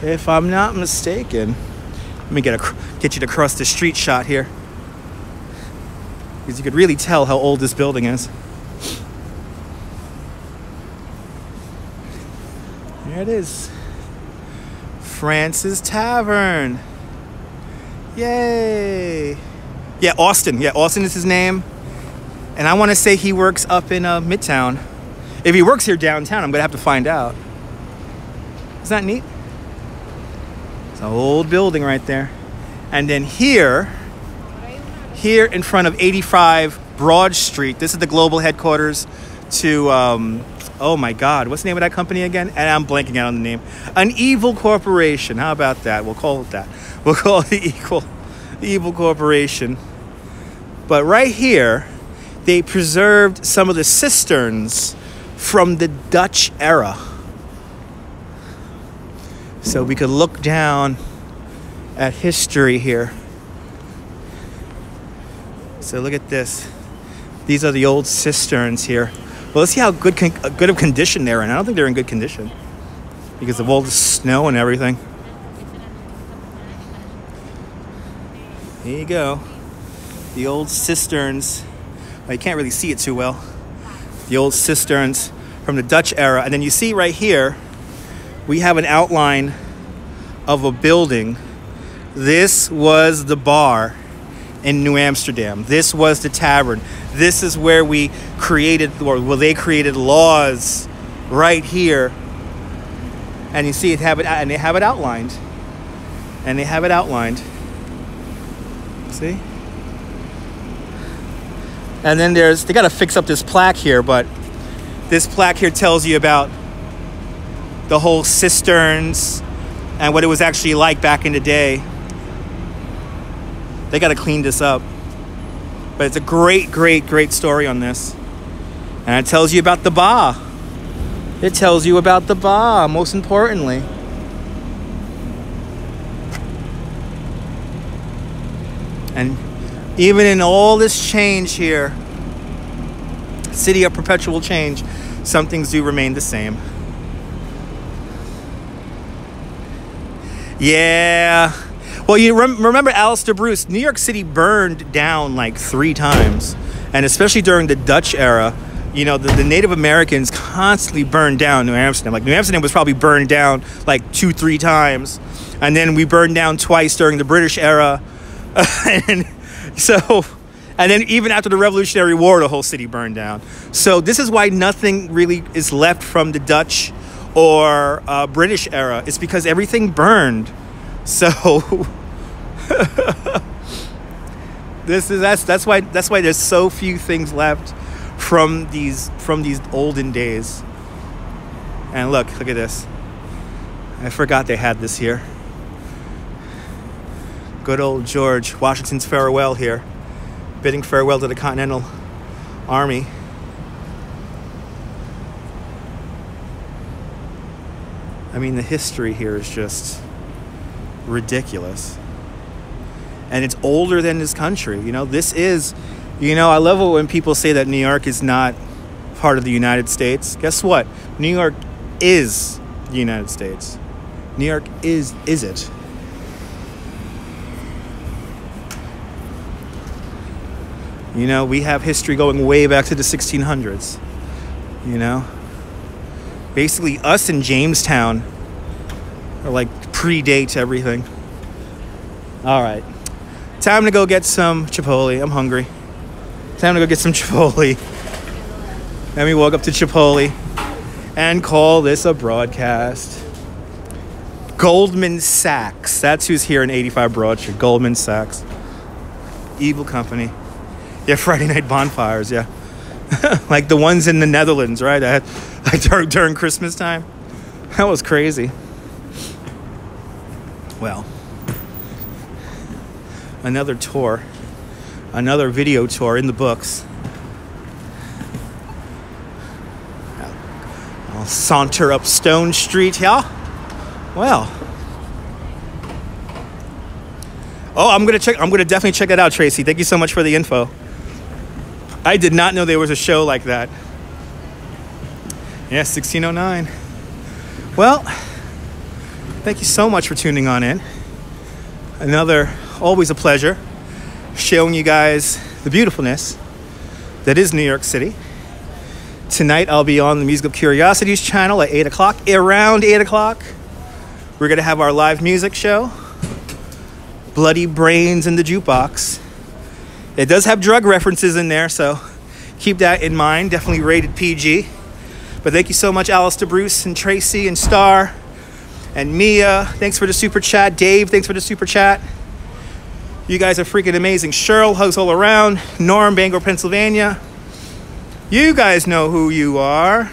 Speaker 1: If I'm not mistaken. Let me get you to cross the street shot here. Because you could really tell how old this building is. There it is. Francis Tavern. Yay. Yeah, Austin. Yeah, Austin is his name. And I want to say he works up in Midtown. If he works here downtown, I'm going to have to find out. Isn't that neat? It's an old building right there. And then here in front of 85 Broad Street, this is the global headquarters to, oh my God, what's the name of that company again? And I'm blanking out on the name. An Evil Corporation. How about that? We'll call it that. We'll call it the Evil Corporation. But right here, they preserved some of the cisterns from the Dutch era. So we could look down at history here. So look at this. These are the old cisterns here. Well, let's see how good of condition they're in. I don't think they're in good condition because of all the snow and everything. Here you go. The old cisterns. Well, you can't really see it too well. The old cisterns from the Dutch era. And then you see right here, we have an outline of a building. This was the bar in New Amsterdam. This was the tavern. This is where we created, or well, they created laws right here. And you see it and they have it outlined. And they have it outlined. See? And then they got to fix up this plaque here, but this plaque here tells you about the whole cisterns and what it was actually like back in the day. They got to clean this up. But it's a great, great, great story on this. And it tells you about the bar. It tells you about the bar, most importantly. And even in all this change here, city of perpetual change, some things do remain the same. Yeah. Well, you remember Alistair Bruce, New York City burned down like 3 times. And especially during the Dutch era, you know, the Native Americans constantly burned down New Amsterdam. Like New Amsterdam was probably burned down like 2-3 times. And then we burned down twice during the British era. And then even after the Revolutionary War, the whole city burned down. So this is why nothing really is left from the Dutch or British era. It's because everything burned. So that's why there's so few things left from these olden days. And look at this. I forgot they had this here. Good old George Washington's farewell here, bidding farewell to the Continental Army. I mean, the history here is just ridiculous. And it's older than this country. You know, this is, you know, I love it when people say that New York is not part of the United States. Guess what? New York is the United States. New York is it. You know, we have history going way back to the 1600s. You know? Basically, us in Jamestown are like predate everything. All right. Time to go get some Chipotle. I'm hungry. Time to go get some Chipotle. Let me walk up to Chipotle and call this a broadcast. Goldman Sachs. That's who's here in 85 Broad Street. Goldman Sachs. Evil company. Yeah, Friday night bonfires, yeah. Like the ones in the Netherlands, right? Like during Christmas time. That was crazy. Well, another tour, another video tour in the books. I'll saunter up Stone Street here. Well. Oh, I'm gonna definitely check that out, Tracy. Thank you so much for the info. I did not know there was a show like that. Yeah, 1609. Well, thank you so much for tuning on in. Always a pleasure showing you guys the beautifulness that is New York City. Tonight I'll be on the Musical Curiosities channel at 8 o'clock, around 8 o'clock. We're gonna have our live music show, Bloody Brains in the Jukebox. It does have drug references in there, so keep that in mind. Definitely rated PG. But thank you so much, Alistair Bruce and Tracy and Star and Mia. Thanks for the super chat. Dave, thanks for the super chat. You guys are freaking amazing. Cheryl, hugs all around. Norm, Bangor, Pennsylvania. You guys know who you are.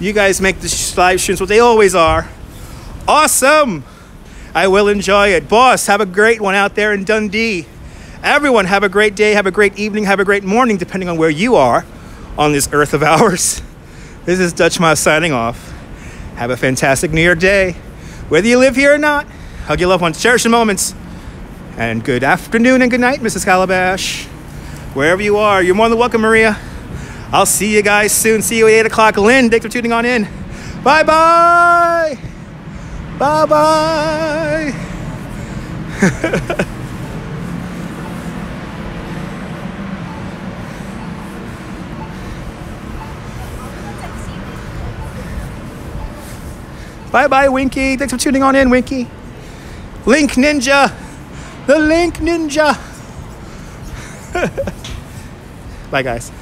Speaker 1: You guys make the live streams what they always are. Awesome. I will enjoy it. Boss, have a great one out there in Dundee. Everyone, have a great day, have a great evening, have a great morning, depending on where you are on this earth of ours. This is Dutch Mouse signing off. Have a fantastic New York day. Whether you live here or not, hug your loved ones, cherish the moments. And good afternoon and good night, Mrs. Calabash. Wherever you are, you're more than welcome, Maria. I'll see you guys soon. See you at 8 o'clock. Lynn, thanks for tuning on in. Bye-bye. Bye-bye. Bye-bye, Winky. Thanks for tuning on in, Winky. Link Ninja. The Link Ninja. Bye, guys.